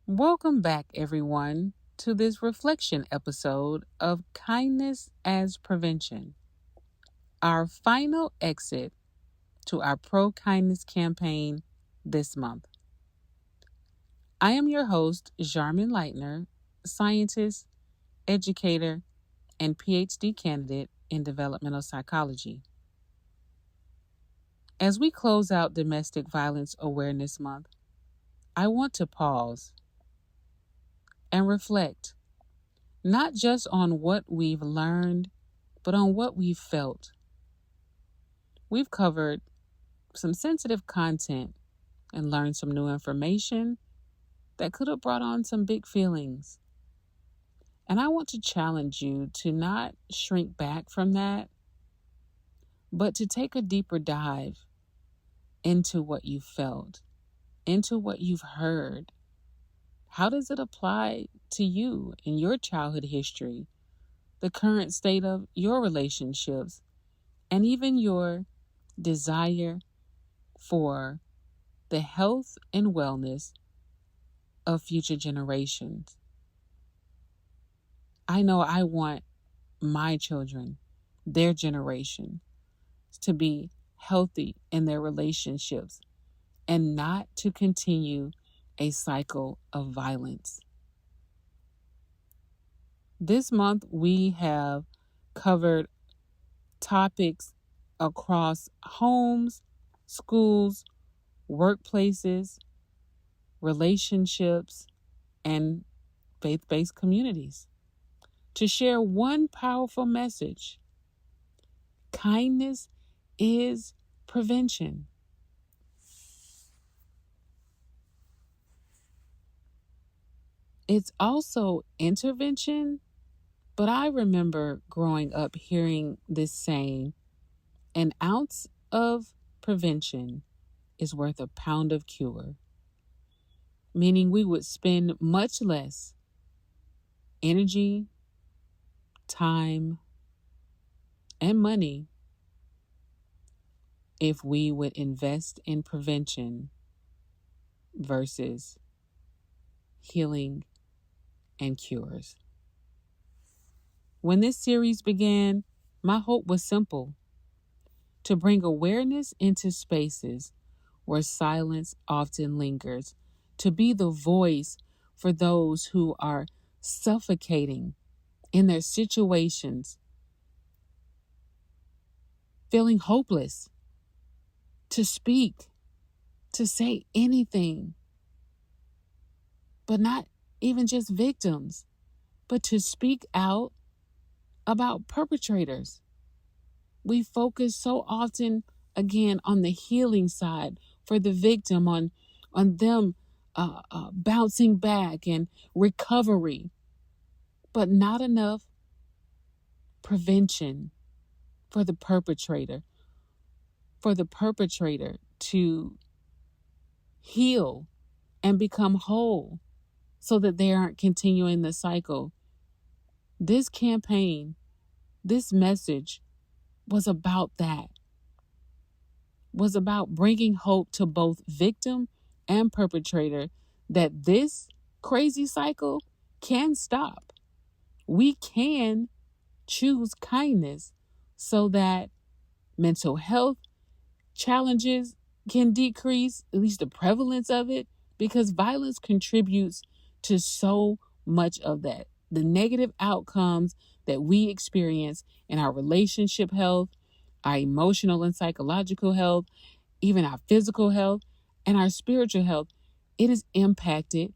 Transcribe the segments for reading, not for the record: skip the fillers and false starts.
Welcome back, everyone, to this reflection episode of Kindness as Prevention, our final exit to our pro kindness campaign this month. I am your host, Jharman Leitner, scientist, educator, and PhD candidate in developmental psychology. As we close out Domestic Violence Awareness Month, I want to pause and reflect not just on what we've learned, but on what we've felt. We've covered some sensitive content and learned some new information that could have brought on some big feelings. And I want to challenge you to not shrink back from that, but to take a deeper dive into what you felt, into what you've heard. How does it apply to you in your childhood history, the current state of your relationships, and even your desire for the health and wellness of future generations? I know I want my children, their generation, to be healthy in their relationships and not to continue a cycle of violence. This month, we have covered topics across homes, schools, workplaces, relationships, and faith-based communities to share one powerful message. Kindness is prevention. It's also intervention, but I remember growing up hearing this saying, an ounce of prevention is worth a pound of cure, meaning we would spend much less energy, time, and money if we would invest in prevention versus healing and cures. When this series began, my hope was simple: to bring awareness into spaces where silence often lingers, to be the voice for those who are suffocating in their situations, feeling hopeless, to speak, to say anything, but not even just victims, but to speak out about perpetrators. We focus so often, again, on the healing side for the victim, on them bouncing back and recovery, but not enough prevention for the perpetrator to heal and become whole so that they aren't continuing the cycle. This campaign, this message was about that, was about bringing hope to both victim and perpetrator that this crazy cycle can stop. We can choose kindness so that mental health challenges can decrease, at least the prevalence of it, because violence contributes to so much of that. The negative outcomes that we experience in our relationship health, our emotional and psychological health, even our physical health, and our spiritual health, it is impacted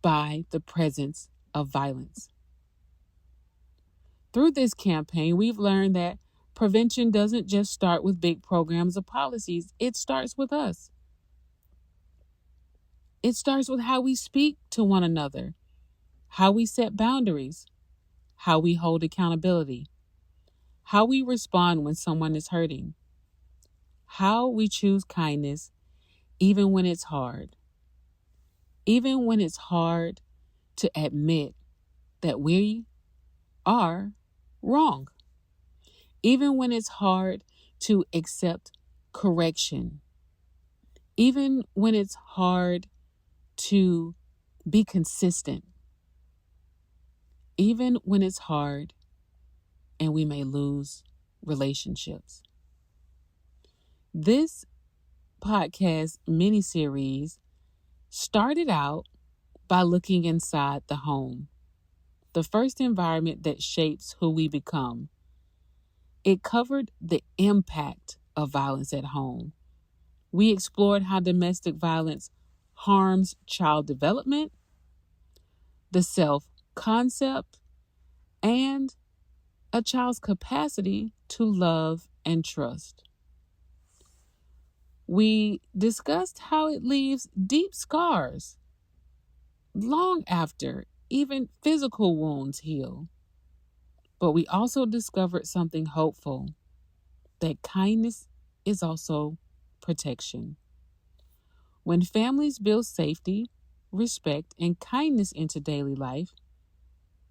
by the presence of violence. Through this campaign, we've learned that prevention doesn't just start with big programs or policies. It starts with us. It starts with how we speak to one another, how we set boundaries, how we hold accountability, how we respond when someone is hurting, how we choose kindness even when it's hard, even when it's hard to admit that we are wrong, even when it's hard to accept correction, even when it's hard to Be consistent, even when it's hard and we may lose relationships. This podcast mini series started out by looking inside the home, the first environment that shapes who we become. It covered the impact of violence at home. We explored how domestic violence harms child development, the self concept, and a child's capacity to love and trust. We discussed how it leaves deep scars long after even physical wounds heal. But we also discovered something hopeful, that kindness is also protection. When families build safety, respect, and kindness into daily life,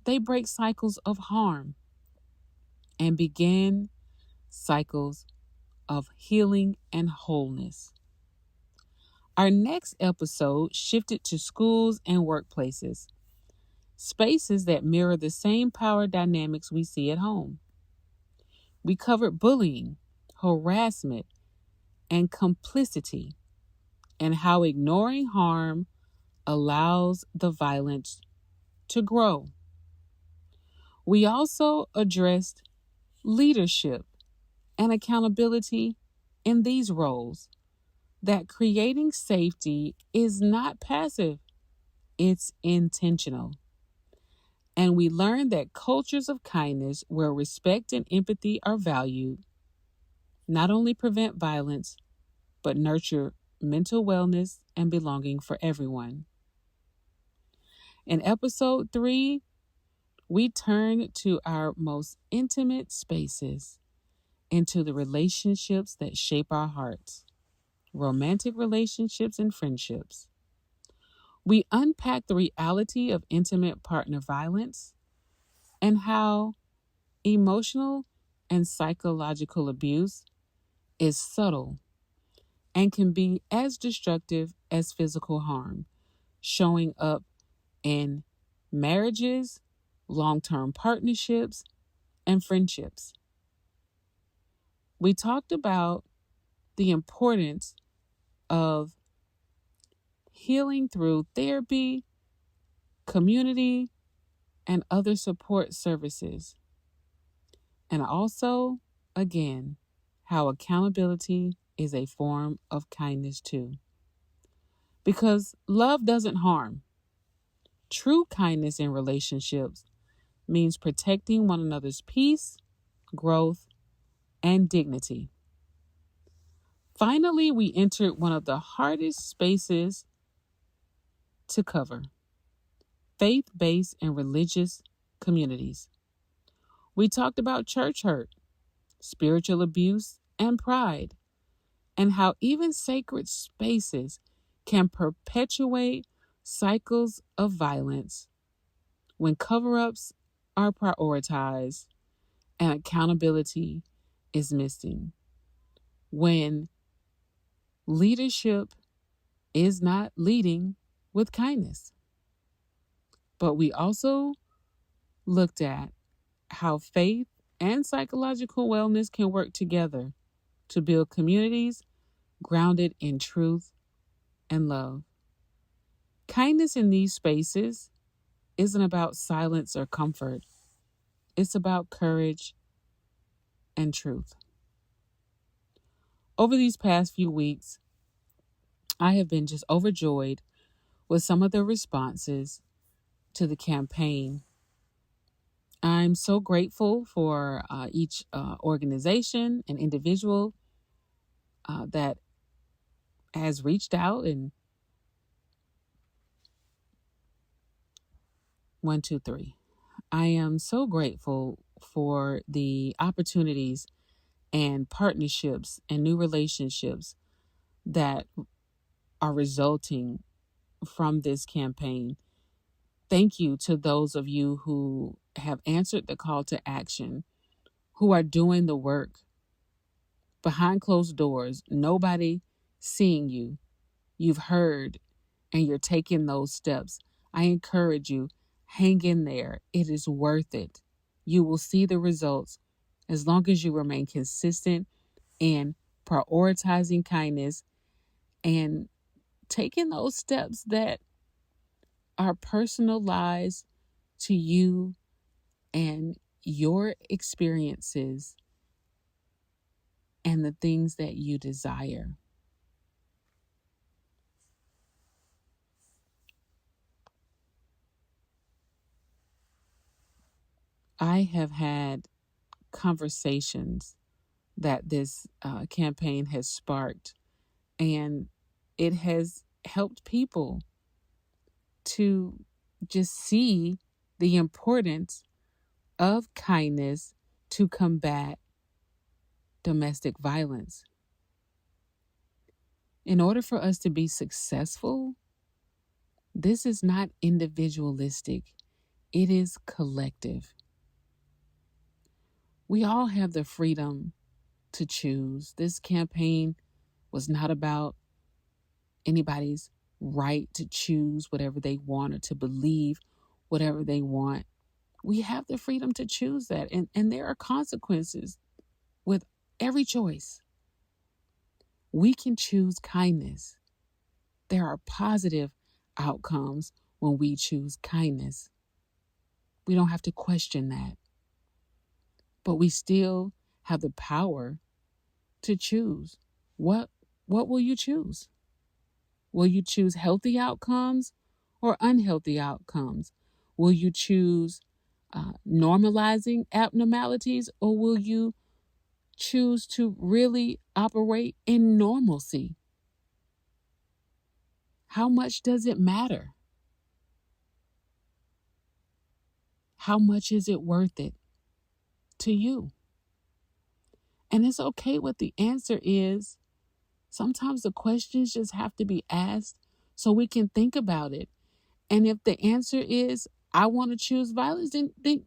they break cycles of harm and begin cycles of healing and wholeness. Our next episode shifted to schools and workplaces, spaces that mirror the same power dynamics we see at home. We covered bullying, harassment, and complicity, and how ignoring harm allows the violence to grow. We also addressed leadership and accountability in these roles, that creating safety is not passive, it's intentional. And we learned that cultures of kindness, where respect and empathy are valued, not only prevent violence, but nurture mental wellness and belonging for everyone. In episode 3, we turn to our most intimate spaces, into the relationships that shape our hearts, romantic relationships and friendships. We unpack the reality of intimate partner violence and how emotional and psychological abuse is subtle and can be as destructive as physical harm, showing up in marriages, long-term partnerships, and friendships. We talked about the importance of healing through therapy, community, and other support services. And also, again, how accountability is a form of kindness too. Because love doesn't harm. True kindness in relationships means protecting one another's peace, growth, and dignity. Finally, we entered one of the hardest spaces to cover: faith-based and religious communities. We talked about church hurt, spiritual abuse, and pride, and how even sacred spaces can perpetuate cycles of violence when cover-ups are prioritized and accountability is missing, when leadership is not leading with kindness. But we also looked at how faith and psychological wellness can work together to build communities grounded in truth and love. Kindness in these spaces isn't about silence or comfort. It's about courage and truth. Over these past few weeks, I have been just overjoyed with some of the responses to the campaign. I'm so grateful for each organization and individual that has reached out and 1, 2, 3. I am so grateful for the opportunities and partnerships and new relationships that are resulting from this campaign. Thank you to those of you who have answered the call to action, who are doing the work behind closed doors, nobody seeing you. You've heard and you're taking those steps. I encourage you, hang in there. It is worth it. You will see the results as long as you remain consistent in prioritizing kindness and taking those steps that are personalized to you and your experiences and the things that you desire. I have had conversations that this campaign has sparked, and it has helped people to just see the importance of kindness to combat domestic violence. In order for us to be successful, this is not individualistic, it is collective. We all have the freedom to choose. This campaign was not about anybody's right to choose whatever they want or to believe whatever they want. We have the freedom to choose that, and there are consequences with every choice. We can choose kindness. There are positive outcomes when we choose kindness. We don't have to question that. But we still have the power to choose. What will you choose? Will you choose healthy outcomes or unhealthy outcomes? Will you choose normalizing abnormalities, or will you choose to really operate in normalcy? How much does it matter? How much is it worth it to you? And it's okay what the answer is. Sometimes the questions just have to be asked so we can think about it. And if the answer is, I want to choose violence, then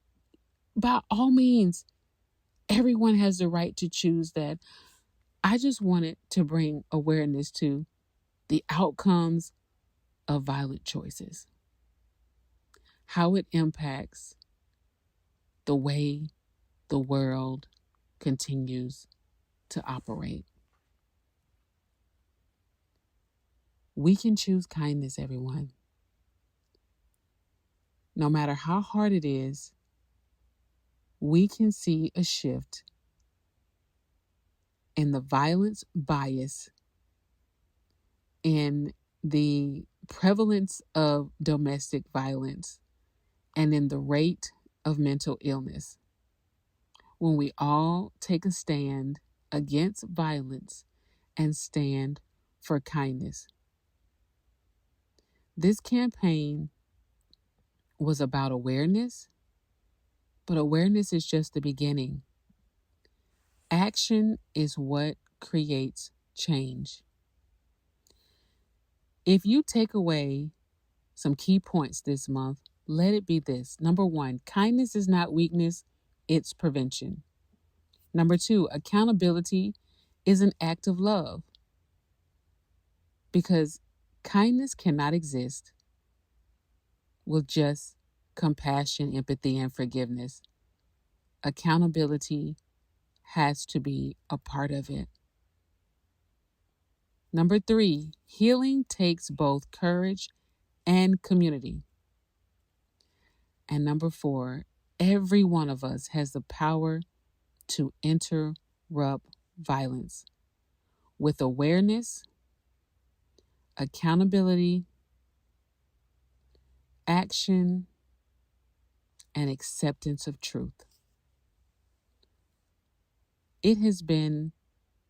by all means, everyone has the right to choose that. I just wanted to bring awareness to the outcomes of violent choices, how it impacts the way the world continues to operate. We can choose kindness, everyone. No matter how hard it is, we can see a shift in the violence bias, in the prevalence of domestic violence, and in the rate of mental illness when we all take a stand against violence and stand for kindness. This campaign was about awareness, but awareness is just the beginning. Action is what creates change. If you take away some key points this month, let it be this. Number 1, kindness is not weakness, it's prevention. Number 2, accountability is an act of love, because kindness cannot exist with just compassion, empathy, and forgiveness. Accountability has to be a part of it. Number 3, healing takes both courage and community. And number 4, every one of us has the power to interrupt violence with awareness, accountability, action, and acceptance of truth. It has been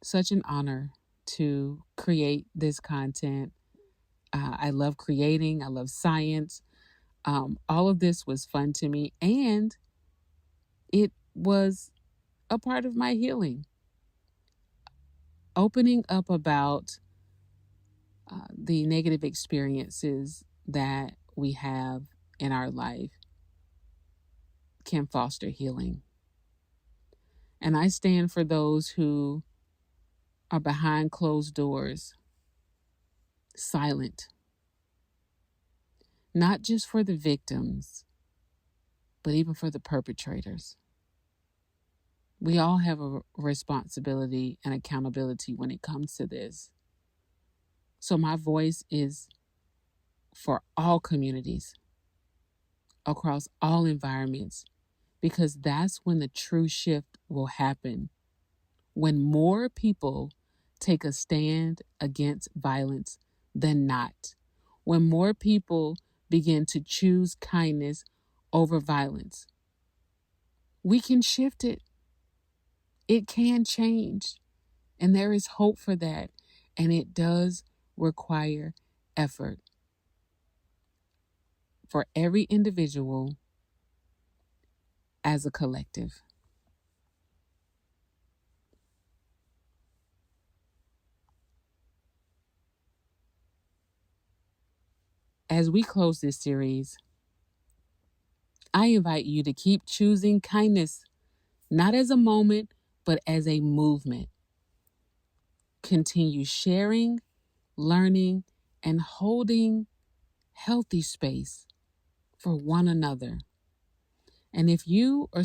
such an honor to create this content. I love creating, I love science. All of this was fun to me, and it was a part of my healing. Opening up about the negative experiences that we have in our life can foster healing. And I stand for those who are behind closed doors, silent, not just for the victims, but even for the perpetrators. We all have a responsibility and accountability when it comes to this. So my voice is for all communities, across all environments, because that's when the true shift will happen. When more people take a stand against violence than not. When more people begin to choose kindness over violence. We can shift it. It can change. And there is hope for that. And it does require effort for every individual as a collective. As we close this series, I invite you to keep choosing kindness, not as a moment, but as a movement. Continue sharing, learning, and holding healthy space for one another. And if you or